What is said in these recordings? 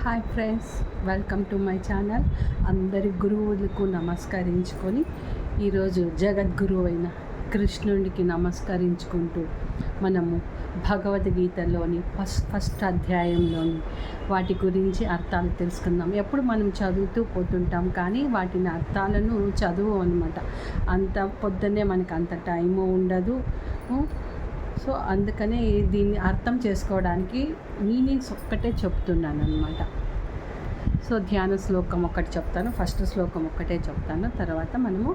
Hi friends, welcome to my channel. అందరి గురువులకు నమస్కరించుకొని ఈరోజు జగద్గురువు అయిన కృష్ణుడికి నమస్కరించుకుంటూ మనము భగవద్గీతలోని ఫస్ట్ అధ్యాయంలోని వాటి గురించి అర్థాలు తెలుసుకుందాం. ఎప్పుడు మనం చదువుతూ పోతుంటాం కానీ వాటిని అర్థాలను చదువు అనమాట. అంత పొద్దున్నే మనకు అంత టైము ఉండదు. సో అందుకనే దీన్ని అర్థం చేసుకోవడానికి మీనింగ్స్ ఒక్కటే చెప్తున్నాను అనమాట. సో ధ్యాన శ్లోకం ఒకటి చెప్తాను, ఫస్ట్ శ్లోకం ఒక్కటే చెప్తాను, తర్వాత మనము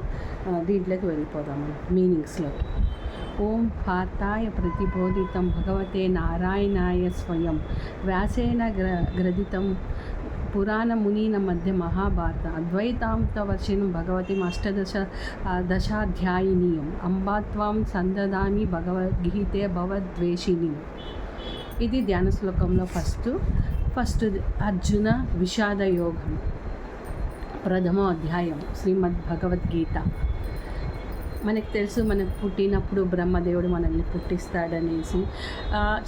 దీంట్లోకి వెళ్ళిపోదాము మీనింగ్స్లోకి. ఓం పార్థాయ ప్రతిబోధితం భగవతే నారాయణాయ స్వయం వ్యాసేన గ్రథితం పురాణమునీన మధ్య మహాభారత అద్వైతాంతవర్షిణం భగవతిం దశాధ్యాయినీయం అంబాత్వాం సందదామి భగవద్గీతే భవద్వేషిణి. ఇది ధ్యాన శ్లోకంలో ఫస్ట్ అర్జున విషాద యోగం ప్రథమో అధ్యాయం శ్రీమద్ భగవద్గీత. మనకు తెలుసు, మనకు పుట్టినప్పుడు బ్రహ్మదేవుడు మనల్ని పుట్టిస్తాడనేసి,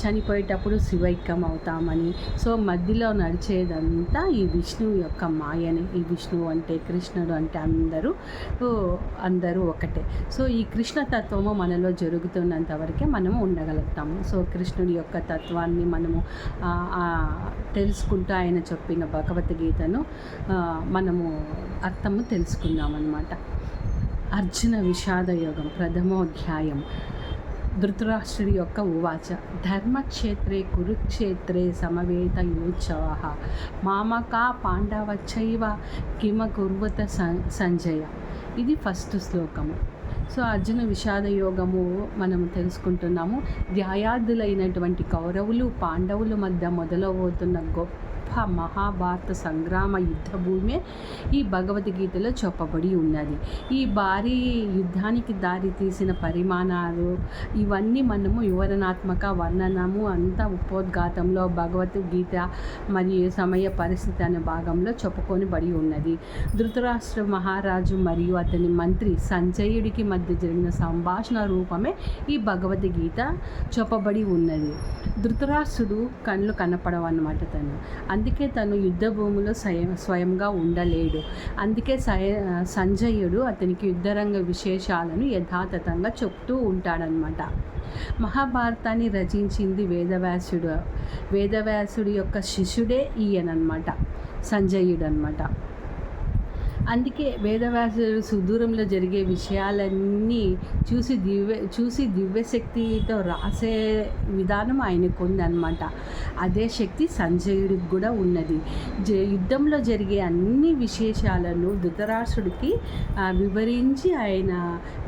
చనిపోయేటప్పుడు శివైక్యం అవుతామని. సో మధ్యలో నడిచేదంతా ఈ విష్ణువు యొక్క మాయని. ఈ విష్ణువు అంటే కృష్ణుడు అంటే అందరూ ఒకటే. సో ఈ కృష్ణతత్వము మనలో జరుగుతున్నంత వరకే మనము ఉండగలుగుతాము. సో కృష్ణుడి యొక్క తత్వాన్ని మనము తెలుసుకుంటూ ఆయన చెప్పిన భగవద్గీతను మనము అర్థము తెలుసుకుందాం అన్నమాట. అర్జున విషాదయోగం ప్రథమోధ్యాయం. ధృతరాష్ట్రుడి యొక్క ఉవాచ ధర్మక్షేత్రే కురుక్షేత్రే సమవేతయోత్సవ మామకా పాండవచ్చైవ కిమ కుర్వత సంజయ. ఇది ఫస్ట్ శ్లోకము. సో అర్జున విషాద యోగము మనము తెలుసుకుంటున్నాము. ధ్యాయార్థులైనటువంటి కౌరవులు పాండవుల మధ్య మొదలవుతున్న గొప్ప మహాభారత సంగ్రామ యుద్ధ భూమే ఈ భగవద్గీతలో చెప్పబడి ఉన్నది. ఈ భారీ యుద్ధానికి దారి తీసిన పరిమాణాలు ఇవన్నీ మనము వివరణాత్మక వర్ణనము అంతా ఉపోద్ఘాతంలో భగవద్గీత మరియు సమయ పరిస్థితి అనే భాగంలో చెప్పుకొని బడి ఉన్నది. ధృతరాష్ట్ర మహారాజు మరియు అతని మంత్రి సంజయుడికి మధ్య జరిగిన సంభాషణ రూపమే ఈ భగవద్గీత చెప్పబడి ఉన్నది. ధృతరాష్ట్రుడు కళ్ళు కనపడవన్నమాట. అందుకే తను యుద్ధ భూమిలో స్వయంగా ఉండలేడు. అందుకే సంజయుడు అతనికి యుద్ధరంగ విశేషాలను యథాతథంగా చెప్తూ ఉంటాడనమాట. మహాభారతాన్ని రచించింది వేదవ్యాసుడు యొక్క శిష్యుడే ఈయనమాట, సంజయుడు అనమాట. అందుకే వేదవ్యాసుడు సుదూరంలో జరిగే విషయాలన్నీ చూసి దివ్యశక్తితో రాసే విధానం ఆయనకు ఉందన్నమాట. అదే శక్తి సంజయుడికి కూడా ఉన్నది. యుద్ధంలో జరిగే అన్ని విశేషాలను ధృతరాష్ట్రుడికి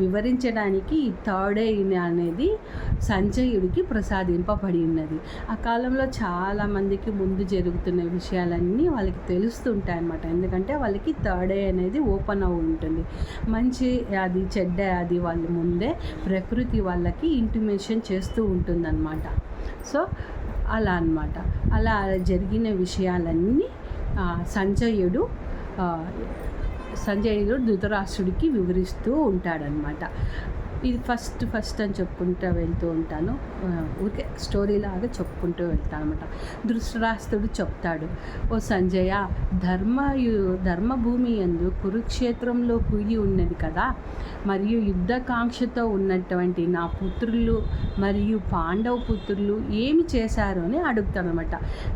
వివరించడానికి ఈ థర్డ్ ఐ అనేది సంజయుడికి ప్రసాదింపబడి ఉన్నది. ఆ కాలంలో చాలామందికి ముందు జరుగుతున్న విషయాలన్నీ వాళ్ళకి తెలుస్తుంటాయి అన్నమాట. ఎందుకంటే వాళ్ళకి థర్డ్ ఐ అనేది ఓపెన్ అయి ఉంటుంది. మంచి అది చెడ్డ అది వాళ్ళ ముందే ప్రకృతి వాళ్ళకి ఇంటిమేషన్ చేస్తూ ఉంటుందన్నమాట. సో అలా అన్నమాట. అలా జరిగిన విషయాలన్నీ సంజయుడు ధృతరాష్ట్రుడికి వివరిస్తూ ఉంటాడనమాట. ఇది ఫస్ట్ అని చెప్పుకుంటూ వెళ్తూ ఉంటాను. ఊరికే స్టోరీలాగా చెప్పుకుంటూ వెళ్తాను అనమాట. ధృతరాష్ట్రుడు చెప్తాడు, ఓ సంజయ, ధర్మభూమి యందు కురుక్షేత్రంలో కూలి ఉన్నది కదా, మరియు యుద్ధకాంక్షతో ఉన్నటువంటి నా పుత్రులు మరియు పాండవ పుత్రులు ఏమి చేశారు అని అడుగుతాను అనమాట.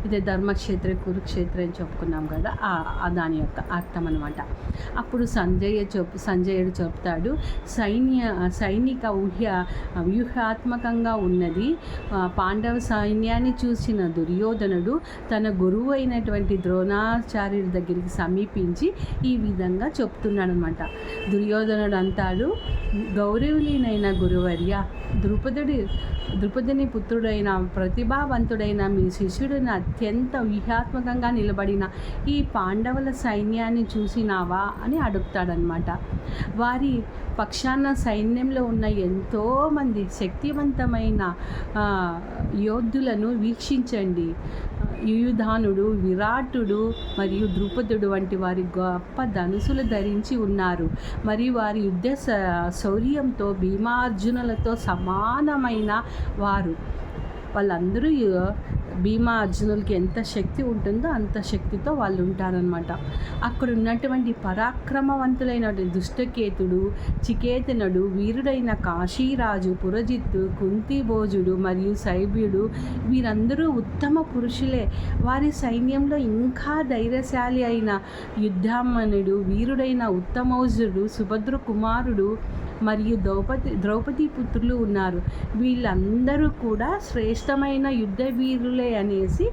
ఇదే ధర్మక్షేత్ర కురుక్షేత్రం అని చెప్పుకున్నాం కదా, దాని యొక్క అర్థం అనమాట. అప్పుడు సంజయుడు చెప్తాడు, సైనిక వ్యూహాత్మకంగా ఉన్నది. పాండవ సైన్యాన్ని చూసిన దుర్యోధనుడు తన గురువు అయినటువంటి ద్రోణాచార్యుడి దగ్గరికి సమీపించి ఈ విధంగా చెప్తున్నాడు అనమాట. దుర్యోధనుడు అంటాడు, గౌరవనీయులైన గురువర్య, ద్రుపదుని పుత్రుడైన ప్రతిభావంతుడైన మీ శిష్యుడిని అత్యంత వ్యూహాత్మకంగా నిలబడిన ఈ పాండవుల సైన్యాన్ని చూసినావా అని అడుగుతాడనమాట. వారి పక్షాన సైన్యంలో ఉన్న ఎంతోమంది శక్తివంతమైన యోధులను వీక్షించండి. యుయుధానుడు, విరాటుడు మరియు ద్రుపదుడు వంటి వారి గొప్ప ధనుసులు ధరించి ఉన్నారు. మరియు వారి యుద్ధ శౌర్యంతో భీమార్జునులతో సమానమైన వారు. వాళ్ళందరూ భీమా అర్జునులకి ఎంత శక్తి ఉంటుందో అంత శక్తితో వాళ్ళు ఉంటారనమాట. అక్కడ ఉన్నటువంటి పరాక్రమవంతులైన దుష్టకేతుడు, చికేతనుడు, వీరుడైన కాశీరాజు, పురజిత్తు, కుంతిభోజుడు మరియు శైబ్యుడు వీరందరూ ఉత్తమ పురుషులే. వారి సైన్యంలో ఇంకా ధైర్యశాలి అయిన యుద్ధామనుడు, వీరుడైన ఉత్తమౌజుడు, సుభద్ర కుమారుడు మరియు ద్రౌపది పుత్రులు ఉన్నారు. వీళ్ళందరూ కూడా శ్రేష్టమైన యుద్ధ వీరులే అనేసి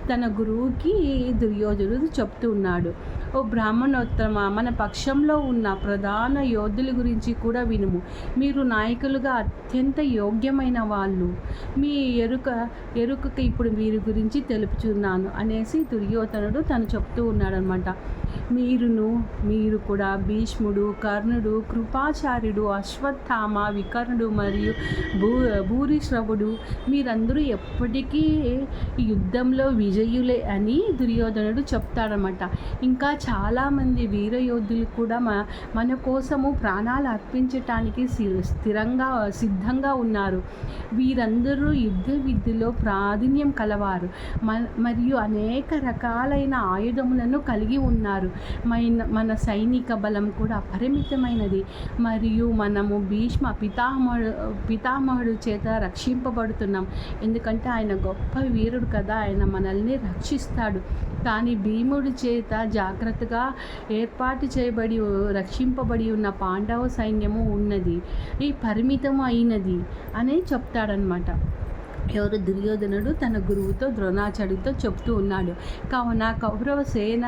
తన గురువుకి దుర్యోధనుడు చెప్తూ ఉన్నాడు. ఓ బ్రాహ్మణోత్తమ, మన పక్షంలో ఉన్న ప్రధాన యోధుల గురించి కూడా వినుము. మీరు నాయకులుగా అత్యంత యోగ్యమైన వాళ్ళు. మీ ఎరుకకి ఇప్పుడు వీరి గురించి తెలుపుచున్నాను అనేసి దుర్యోధనుడు తను చెప్తూ ఉన్నాడనమాట. మీరు కూడా భీష్ముడు, కర్ణుడు, కృపాచార్యుడు, అశ్వత్థామ, వికర్ణుడు మరియు భూరిశ్రవుడు మీరందరూ ఎప్పటికీ యుద్ధంలో విజయులే అని దుర్యోధనుడు చెప్తాడనమాట. ఇంకా చాలామంది వీరయోధులు కూడా మన కోసము ప్రాణాలు అర్పించటానికి సిద్ధంగా ఉన్నారు. వీరందరూ యుద్ధ విద్యలో ప్రావీణ్యం కలవారు మరియు అనేక రకాలైన ఆయుధములను కలిగి ఉన్నారు. మన సైనిక బలం కూడా అపరిమితమైనది మరియు మనము భీష్మ పితామహుడు చేత రక్షింపబడుతున్నాం. ఎందుకంటే ఆయన గొప్ప వీరుడు కదా, ఆయన మనల్ని రక్షిస్తాడు. కానీ భీముడి చేత జాగ్రత్తగా ఏర్పాటు చేయబడి రక్షింపబడి ఉన్న పాండవ సైన్యము ఉన్నది, ఈ పరిమితం అయినది అని చెప్తాడనమాట. ఎవరు? దుర్యోధనుడు తన గురువుతో ద్రోణాచార్యుడితో చెప్తూ ఉన్నాడు. కావున కౌరవ సేన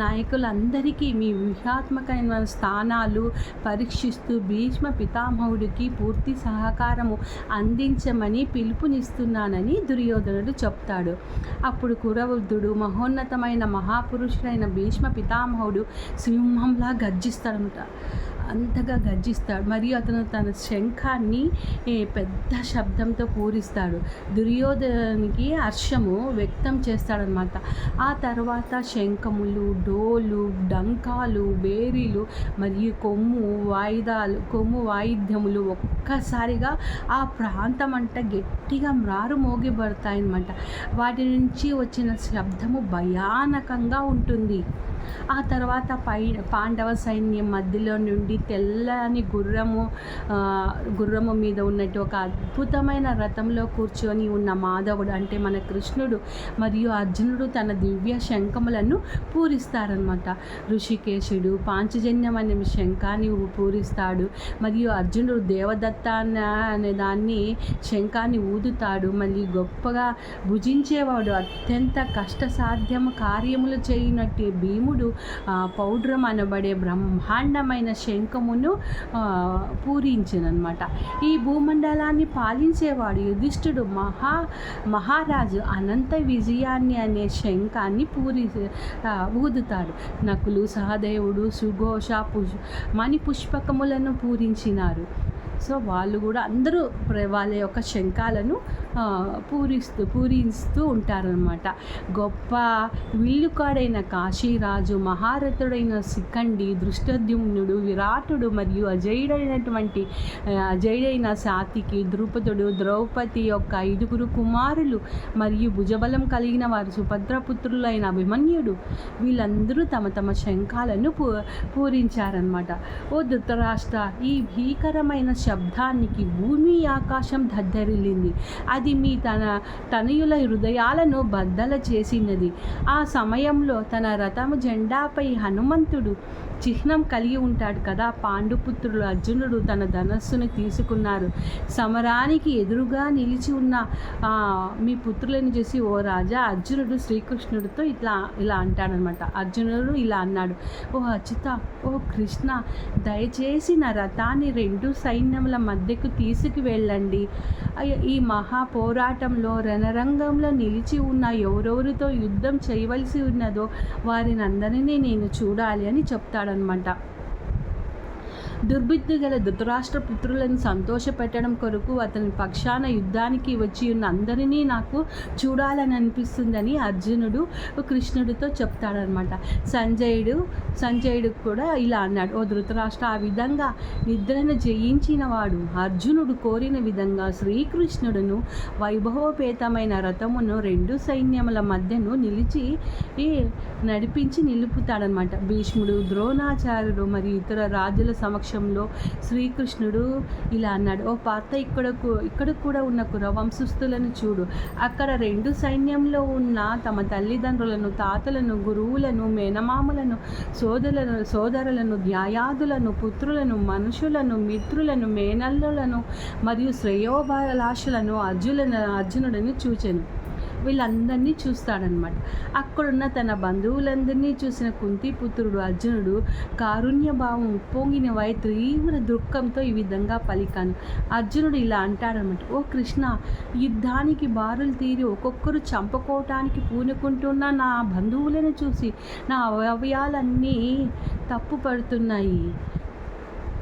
నాయకులందరికీ మీ వ్యూహాత్మకమైన స్థానాలు పరీక్షిస్తూ భీష్మ పితామహుడికి పూర్తి సహకారము అందించమని పిలుపునిస్తున్నానని దుర్యోధనుడు చెప్తాడు. అప్పుడు కురవృద్ధుడు మహోన్నతమైన మహాపురుషుడైన భీష్మ పితామహుడు సింహంలా గర్జిస్తాడనమాట. అంతగా గర్జిస్తాడు మరియు అతను తన శంఖాన్ని పెద్ద శబ్దంతో పూరిస్తాడు. దుర్యోధనునికి హర్షము వ్యక్తం చేస్తాడనమాట. ఆ తర్వాత శంఖములు, డోలు, డంకాలు, బేరీలు మరియు కొమ్ము వాయిద్యములు ఒక్కసారిగా ఆ ప్రాంతం అంతా గట్టిగా మోగిపడతాయన్నమాట. వాటి నుంచి వచ్చిన శబ్దము భయానకంగా ఉంటుంది. ఆ తర్వాత పాండవ సైన్యం మధ్యలో నుండి తెల్లని గుర్రము మీద ఉన్నట్టు ఒక అద్భుతమైన రథంలో కూర్చొని ఉన్న మాధవుడు అంటే మన కృష్ణుడు మరియు అర్జునుడు తన దివ్య శంఖములను పూరిస్తారనమాట. ఋషికేశుడు పాంచజన్యం అనే శంఖాన్ని పూరిస్తాడు మరియు అర్జునుడు దేవదత్త అనే దాన్ని శంఖాన్ని ఊదుతాడు. మళ్ళీ గొప్పగా భుజించేవాడు అత్యంత కష్టసాధ్యము కార్యములు చేయనట్టు భీముడు పౌడ్రం అనబడే బ్రహ్మాండమైన శంఖమును పూరించిననమాట. ఈ భూమండలాన్ని పాలించేవాడు యుధిష్ఠుడు మహారాజు అనంత విజయాన్ని అనే శంఖాన్ని ఊదుతాడు. నకులు, సహదేవుడు, సుఘోష, మణిపుష్పకములను పూరించినారు. సో వాళ్ళు కూడా అందరూ వాళ్ళ యొక్క శంఖాలను పూరిస్తూ ఉంటారనమాట. గొప్ప విల్లుకాడైన కాశీరాజు, మహారథుడైన శిఖండి, దృష్టద్యుమ్నుడు, విరాటుడు మరియు అజయుడైన సాత్వికి, ద్రుపదుడు, ద్రౌపది యొక్క 5 కుమారులు మరియు భుజబలం కలిగిన వారు సుభద్రపుత్రులైన అభిమన్యుడు వీళ్ళందరూ తమ శంఖాలను పూరించారనమాట. ఓ ధృతరాష్ట్ర, ఈ భీకరమైన శబ్దానికి భూమి ఆకాశం దద్దరిల్లింది. అది మీ తనయుల హృదయాలను బద్దల చేసినది. ఆ సమయంలో తన రథము జెండాపై హనుమంతుడు చిహ్నం కలిగి ఉంటాడు కదా. పాండుపుత్రులు అర్జునుడు తన ధనస్సును తీసుకున్నారు. సమరానికి ఎదురుగా నిలిచి ఉన్న మీ పుత్రులను చూసి, ఓ రాజా, అర్జునుడు శ్రీకృష్ణుడితో ఇలా అంటాడనమాట. అర్జునుడు ఇలా అన్నాడు: ఓ అచ్యుత, ఓ కృష్ణ, దయచేసి నా రథాన్ని 2 సైన్యముల మధ్యకు తీసుకు వెళ్ళండి. ఈ మహా పోరాటంలో రణరంగంలో నిలిచి ఉన్న ఎవరెవరితో యుద్ధం చేయవలసి ఉన్నదో వారిని అందరినీ నేను చూడాలి అని చెప్తాడనమాట. దుర్బుద్ధి గల ధృతరాష్ట్ర పుత్రులను సంతోషపెట్టడం కొరకు అతని పక్షాన యుద్ధానికి వచ్చి ఉన్న అందరినీ నాకు చూడాలని అనిపిస్తుందని అర్జునుడు కృష్ణుడితో చెప్తాడనమాట. సంజయుడు కూడా ఇలా అన్నాడు, ఓ ధృతరాష్ట్ర, ఆ విధంగా నిద్రను జయించిన వాడు అర్జునుడు కోరిన విధంగా శ్రీకృష్ణుడును వైభవోపేతమైన రథమును 2 సైన్యముల మధ్యను నడిపించి నిలుపుతాడనమాట. భీష్ముడు, ద్రోణాచార్యుడు మరియు ఇతర రాజుల సమక్షంలో శ్రీకృష్ణుడు ఇలా అన్నాడు, ఓ పార్త, ఇక్కడ కూడా ఉన్న కురవంశస్థులను చూడు. అక్కడ 2 సైన్యంలో ఉన్న తమ తల్లిదండ్రులను, తాతలను, గురువులను, మేనమామలను, సోదరులను, న్యాయాదులను, పుత్రులను, మనుషులను, మిత్రులను, మేనల్లులను మరియు శ్రేయోభిలాషులను అర్జునుడిని చూచెను. వీళ్ళందరినీ చూస్తాడనమాట. అక్కడున్న తన బంధువులందరినీ చూసిన కుంతిపుత్రుడు అర్జునుడు కారుణ్యభావం ఉప్పొంగినవై తీవ్ర దుఃఖంతో ఈ విధంగా పలికాను. అర్జునుడు ఇలా అంటాడనమాట, ఓ కృష్ణ, యుద్ధానికి బారులు తీరి ఒక్కొక్కరు చంపుకోవటానికి పూనుకుంటున్న నా బంధువులను చూసి నా అవయవాలన్నీ తప్పుపడుతున్నాయి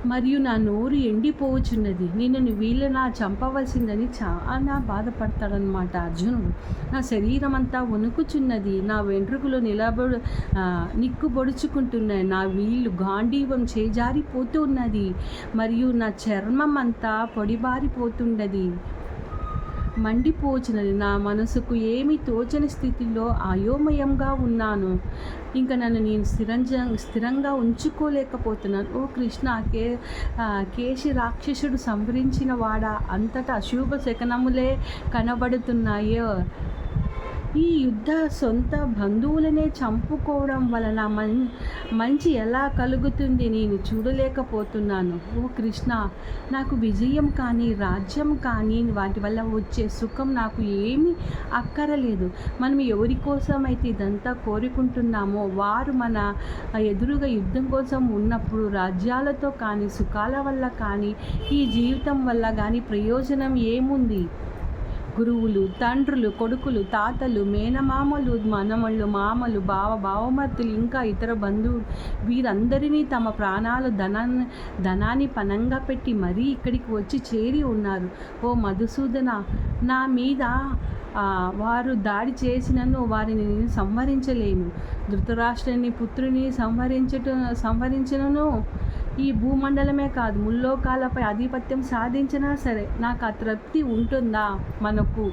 మరియు నా నోరు ఎండిపోవచ్చున్నది. నిన్ను వీళ్ళు చంపవలసిందని చాలా బాధపడతాడనమాట అర్జునుడు. నా శరీరం అంతా వణుకుచున్నది, నా వెంట్రుకలు నిక్కుబొడుచుకుంటున్నాయి, నా వీళ్ళు గాంధీవం చేజారిపోతూ ఉన్నది మరియు నా చర్మం అంతా పొడిబారిపోతున్నది, మండిపోచినది. నా మనసుకు ఏమీ తోచని స్థితిలో అయోమయంగా ఉన్నాను. ఇంకా నన్ను నేను స్థిరంగా ఉంచుకోలేకపోతున్నాను. ఓ కృష్ణ, కేశి రాక్షసుడు సంహరించిన వాడా, అంతటా అశుభ శకనములే కనబడుతున్నాయో. ఈ యుద్ధ సొంత బంధువులనే చంపుకోవడం వలన మంచి ఎలా కలుగుతుంది నేను చూడలేకపోతున్నాను. ఓ కృష్ణ, నాకు విజయం కానీ రాజ్యం కానీ వాటి వల్ల వచ్చే సుఖం నాకు ఏమీ అక్కరలేదు. మనం ఎవరి కోసం అయితే ఇదంతా కోరుకుంటున్నామో వారు మన ఎదురుగా యుద్ధం కోసం ఉన్నప్పుడు రాజ్యాలతో కానీ సుఖాల వల్ల కానీ ఈ జీవితం వల్ల కానీ ప్రయోజనం ఏముంది? గురువులు, తండ్రులు, కొడుకులు, తాతలు, మేనమామలు, మనమళ్ళు, మామలు, బావమర్తులు, ఇంకా ఇతర బంధువులు వీరందరినీ తమ ప్రాణాలు ధనాన్ని పనంగా పెట్టి మరీ ఇక్కడికి వచ్చి చేరి ఉన్నారు. ఓ మధుసూదన, నా మీద వారు దాడి చేసినను వారిని నేను సంహరించలేను. ధృతరాష్ట్రుని పుత్రుని సంహరించినను ఈ భూమండలమే కాదు ముల్లోకాలపై ఆధిపత్యం సాధించినా సరే నాకు అతృప్తి ఉంటుందా మనకు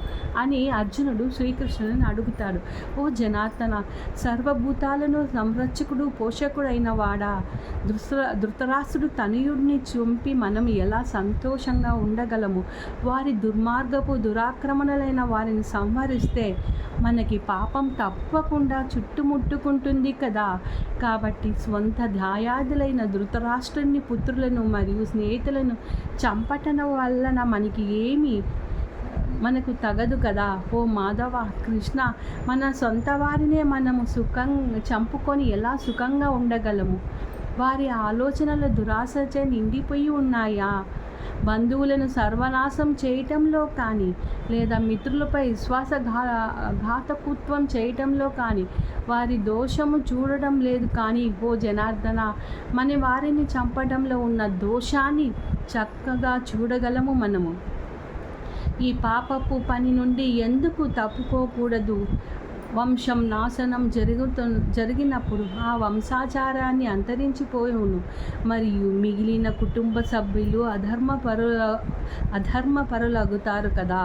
అని అర్జునుడు శ్రీకృష్ణుని అడుగుతాడు. ఓ జనార్దన, సర్వభూతాలను సంరక్షకుడు పోషకుడైన వాడా, ధృతరాష్ట్రుడు తనయుడిని చంపి మనం ఎలా సంతోషంగా ఉండగలము? వారి దుర్మార్గపు దురాక్రమణలైన వారిని సంహరిస్తే మనకి పాపం తప్పకుండా చుట్టుముట్టుకుంటుంది కదా. కాబట్టి స్వంత ధ్యాయాదులైన ధృతరాష్ట్రుని పుత్రులను మరియు స్నేహితులను చంపటం వలన మనకు తగదు కదా. ఓ మాధవ, కృష్ణ, మన సొంత వారినే మనము చంపుకొని ఎలా సుఖంగా ఉండగలము? వారి ఆలోచనలు దురాశచే నిండిపోయి ఉన్నాయా? బంధువులను సర్వనాశం చేయటంలో కానీ లేదా మిత్రులపై ఘాతకత్వం చేయటంలో కానీ వారి దోషము చూడడం లేదు. కానీ ఓ జనార్దన, మన వారిని చంపడంలో ఉన్న దోషాన్ని చక్కగా చూడగలము మనము. ఈ పాపపు పని నుండి ఎందుకు తప్పుకోకూడదు? వంశం నాశనం జరిగినప్పుడు ఆ వంశాచారాన్ని అంతరించిపోవును మరియు మిగిలిన కుటుంబ సభ్యులు అధర్మపరులగుతారు కదా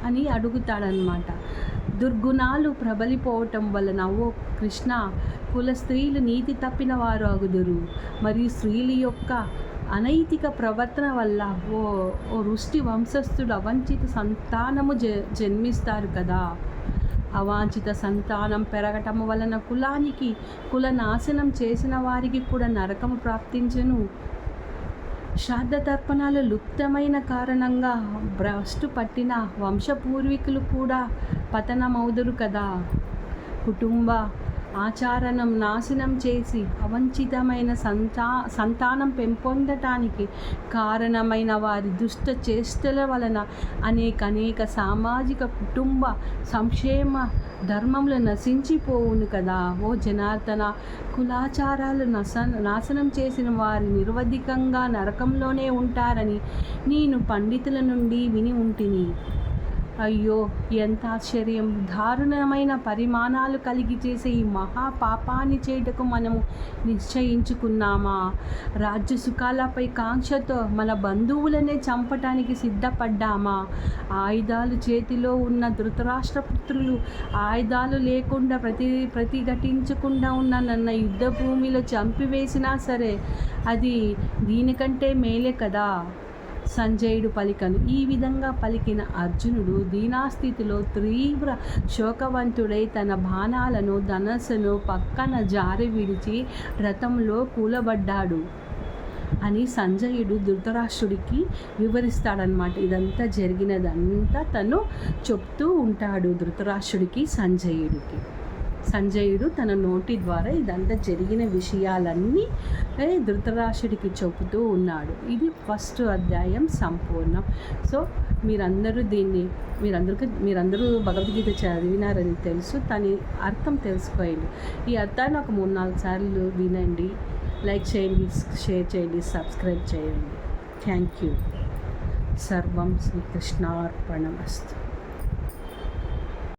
అని అడుగుతాడనమాట. దుర్గుణాలు ప్రబలిపోవటం వలన ఓ కృష్ణ, కుల స్త్రీలు నీతి తప్పిన వారు అగుదురు మరియు స్త్రీల యొక్క అనైతిక ప్రవర్తన వల్ల ఓ రుష్టి వంశస్థుడు అవంచిత సంతానము జన్మిస్తారు కదా. అవాంఛిత సంతానం పెరగటం వలన కుల నాశనం చేసిన వారికి కూడా నరకము ప్రాప్తించెను. శ్రాద్ధతర్పణాలు లుప్తమైన కారణంగా భ్రష్టు పట్టిన వంశపూర్వీకులు కూడా పతనమవుదురు కదా. కుటుంబ ఆచారణం నాశనం చేసి అవంచితమైన సంతానం పెంపొందటానికి కారణమైన వారి దుష్ట చేష్టల వలన అనేక సామాజిక కుటుంబ సంక్షేమ ధర్మములు నశించిపోవును కదా. ఓ జనార్దన, కులాచారాలు నాశనం చేసిన వారి నిరవధికంగా నరకంలోనే ఉంటారని నేను పండితుల నుండి విని ఉంటిని. అయ్యో, ఎంత ఆశ్చర్యం! దారుణమైన పరిమాణాలు కలిగి చేసే ఈ మహాపాపాన్ని చేయటకు మనము నిశ్చయించుకున్నామా? రాజ్య సుఖాలపై కాంక్షతో మన బంధువులనే చంపటానికి సిద్ధపడ్డామా? ఆయుధాలు చేతిలో ఉన్న ధృతరాష్ట్ర పుత్రులు ఆయుధాలు లేకుండా ప్రతిఘటించకుండా ఉన్న నన్ను యుద్ధ భూమిలో చంపివేసినా సరే అది దీనికంటే మేలే కదా. సంజయుడు పలికను. ఈ విధంగా పలికిన అర్జునుడు దీనాస్థితిలో తీవ్ర శోకవంతుడై తన బాణాలను ధనస్సును పక్కన జారి విడిచి రథంలో కూలబడ్డాడు అని సంజయుడు ధృతరాష్ట్రుడికి వివరిస్తాడనమాట. ఇదంతా జరిగినదంతా తను చెప్తూ ఉంటాడు ధృతరాష్ట్రుడికి, సంజయుడు తన నోటి ద్వారా ఇదంతా జరిగిన విషయాలన్నీ ధృతరాష్ట్రుడికి చెబుతూ ఉన్నాడు. ఇది ఫస్ట్ అధ్యాయం సంపూర్ణం. సో మీరందరూ భగవద్గీత చదివినారని తెలుసు. దాని అర్థం తెలుసుకోండి. ఈ అర్థాన్ని ఒక 3-4 సార్లు వినండి, లైక్ చేయండి, షేర్ చేయండి, సబ్స్క్రైబ్ చేయండి. Thank you. సర్వం శ్రీకృష్ణార్పణమస్తు.